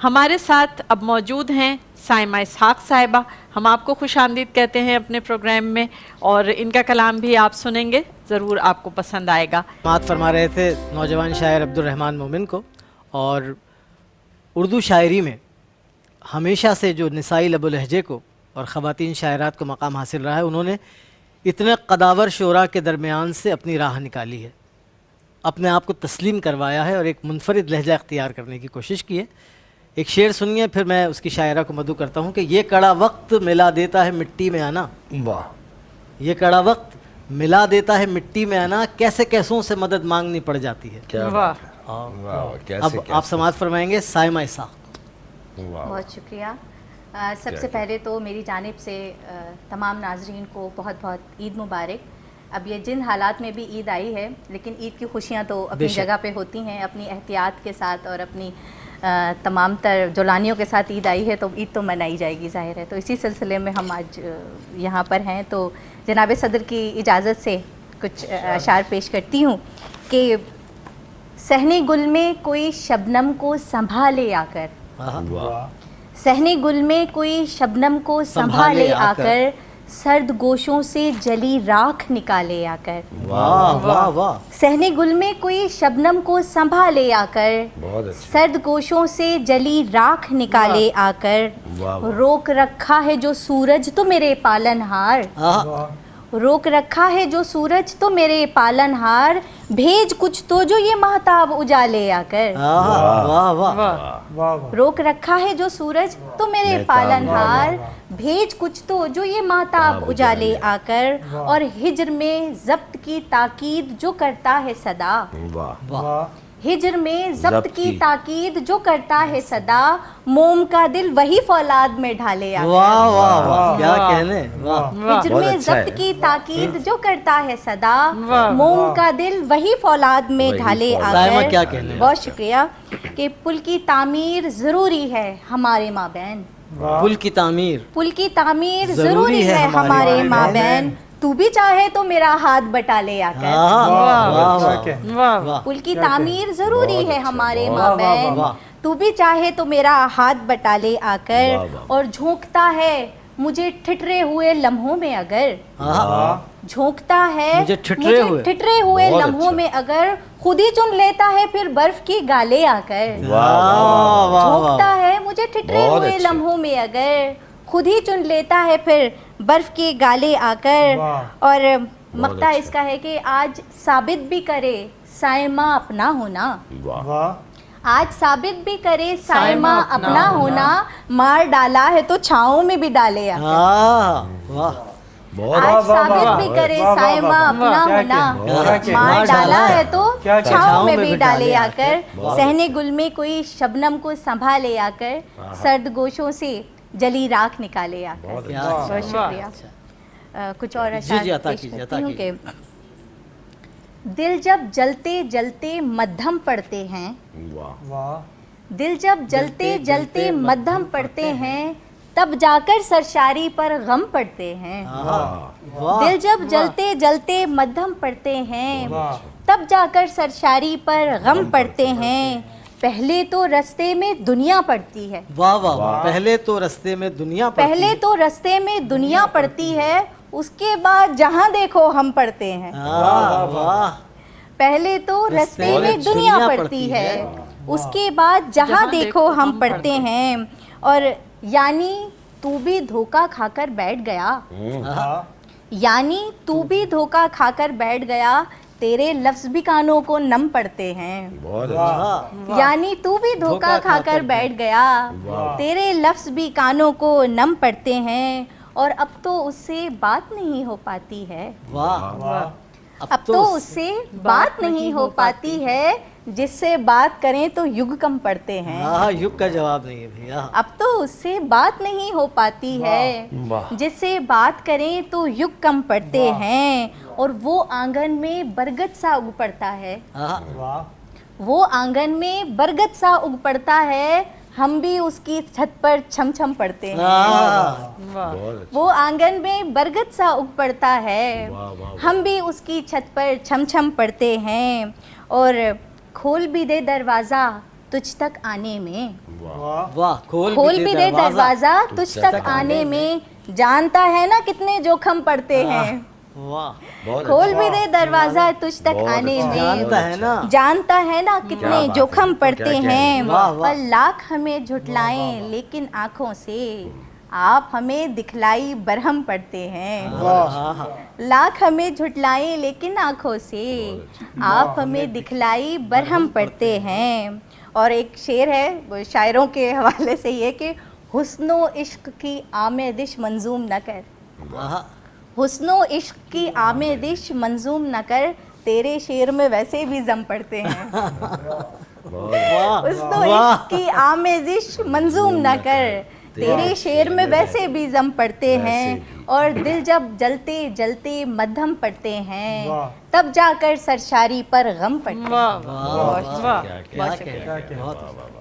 हमारे साथ अब मौजूद हैं साइमा इसहाक साहिबा। हम आपको खुशामदीद कहते हैं अपने प्रोग्राम में, और इनका कलाम भी आप सुनेंगे, ज़रूर आपको पसंद आएगा। बात फरमा रहे थे नौजवान शायर अब्दुल रहमान मोमिन को, और उर्दू शायरी में हमेशा से जो निसाई लबो लहजे को और ख़वातीन शायरात को मकाम हासिल रहा है, उन्होंने इतने कदावर शोरा के दरमियान से अपनी राह निकाली है, अपने आप को तस्लीम करवाया है और एक मुनफरिद लहजा इख्तियार करने की कोशिश की है। एक शेर सुनिए, फिर मैं उसकी शायरा को मदू करता हूँ कि ये कड़ा वक्त मिला देता है मिट्टी में आना। वाह। ये कड़ा वक्त मिला देता है मिट्टी में आना, कैसे कैसों से मदद मांगनी पड़ जाती है। क्या वाह। अब आप समाज फरमाएंगे साइमा इसहाक। बहुत शुक्रिया। सबसे पहले तो मेरी जानिब से तमाम नाजरीन को बहुत बहुत ईद मुबारक। अब ये जिन हालात में भी ईद आई है, लेकिन ईद की खुशियाँ तो अपनी जगह पे होती हैं, अपनी एहतियात के साथ और अपनी तमाम तर जुलानियों के साथ ईद आई है, तो ईद तो मनाई जाएगी, जाहिर है। तो इसी सिलसिले में हम आज यहाँ पर हैं, तो जनाब सदर की इजाज़त से कुछ अशार पेश करती हूँ कि सहने गुल में कोई शबनम को संभाले आकर, सहने गुल में कोई शबनम को संभाले आकर, सर्द गोशों से जली राख निकाले आकर। वाह वाह वाह। सहने गुल में कोई शबनम को संभाले आकर, सर्द गोशों से जली राख निकाले आकर, रोक रखा है जो सूरज तो मेरे पालनहार, रोक रखा है जो सूरज तो मेरे पालनहार, भेज कुछ तो जो ये महताब उजाले आकर। वाह वाह। रोक रखा है जो सूरज तो मेरे पालनहार, भेज कुछ तो जो ये महताब उजाले आकर, और हिज्र में जब्त की ताकीद जो करता है सदा, हिज्र में जब्त की ताकीद जो करता है सदा, मोम का दिल वही फौलाद में ढाले आकर। वाह वाह वाह, क्या कहने। हिज्र में जब्त की ताकीद जो करता है सदा, मोम का दिल वही फौलाद में ढाले आकर। क्या कहने। बहुत शुक्रिया। कि पुल की तामीर ज़रूरी है हमारे माबैन, पुल की तामीर, पुल की तामीर ज़रूरी है हमारे माबैन, तू भी चाहे तो मेरा हाथ बटा ले आकर। पुल की तामीर ज़रूरी है हमारे माबैन, तू भी चाहे तो मेरा हाथ बटा ले आकर, और झोंकता है मुझे ठिठरे हुए लम्हों में अगर, झोंकता है मुझे ठिठरे हुए लम्हों में अगर, खुद ही चुन लेता है फिर बर्फ की गाले आकर। झोंकता है मुझे ठिठरे हुए लम्हों में अगर, खुद ही चुन लेता है फिर बर्फ के गाले आकर। और मक्ता इसका है कि आज साबित भी करे साइमा अपना होना, आज साबित भी करे साइमा अपना होना, मार डाला है तो छाँव में भी डाले आकर। आज साबित भी करे साइमा अपना होना, मार डाला है तो छाँव में भी डाले आकर, सहने गुल में कोई शबनम को संभाले आकर, सर्द गोशों से जली राख निकाले आकर। बहुत शुक्रिया। कुछ और अशार पेश करती हूँ कि दिल जब जलते जलते मध्यम पड़ते हैं, दिल जब जलते जलते मध्यम पड़ते हैं, तब जाकर सरशारी पर गम पड़ते हैं। दिल जब जलते जलते मध्यम पड़ते हैं, तब जाकर सरशारी पर गम पड़ते हैं, पहले तो रास्ते में दुनिया पड़ती है। वाह वाह वाह। पहले तो रास्ते में दुनिया पड़ती है, पहले तो रास्ते में दुनिया पड़ती है, उसके बाद जहाँ देखो हम पढ़ते हैं। वाह। पहले तो रास्ते में दुनिया पड़ती है, उसके बाद जहाँ देखो हम पढ़ते हैं, और यानी तू भी धोखा खाकर बैठ गया, यानी तू भी धोखा खाकर बैठ गया, तेरे लफ्ज भी कानों को नम पड़ते हैं। यानी तू भी धोखा खाकर बैठ गया, तेरे लफ्ज भी कानों को नम पड़ते हैं, और अब तो उससे बात नहीं हो पाती है। अब तो उससे बात नहीं हो पाती है, जिससे बात करें तो युग कम पड़ते हैं। युग का जवाब नहीं है भैया। अब तो उससे बात नहीं हो पाती है, जिससे बात करें तो युग कम पड़ते हैं, और वो आंगन में बरगद सा उग पड़ता है, वो आंगन में बरगद सा उग पड़ता है, हम भी उसकी छत पर छम छम पड़ते हैं। वो आंगन में बरगद सा उग पड़ता है, हम भी उसकी छत पर छम छम पड़ते हैं, और खोल भी दे दरवाज़ा तुझ तक आने में, वाह, खोल भी दे दरवाजा तुझ तक आने में, जानता है ना कितने जोखम पड़ते हैं। वाह, खोल भी दे दरवाजा तुझ तक आने में, जानता है ना, जानता है ना कितने जोखम पड़ते हैं। वाह, वाह। और लाख हमें झुटलाएं लेकिन आंखों से आप हमें दिखलाई बरहम पड़ते हैं। वाह, लाख हमें झुटलाएं लेकिन आंखों से आप हमें दिखलाई बरहम पड़ते हैं। और एक शेर है वो शायरों के हवाले से ये कि हुस्नो इश्क की आमेदिश मंजूम न कर, वाह, हुस्नो इश्क की आमेदिश मंजूम न कर, तेरे शेर में वैसे भी जम पड़ते हैं। हुस्नो इश्क की आमेदिश मंजूम न कर, तेरे शेर में वैसे भी जम पड़ते हैं। और दिल जब जलते जलते मध्यम पड़ते हैं, तब जाकर सरशारी पर गम पड़ते हैं। वाह वाह वाह क्या कहते हैं, बहुत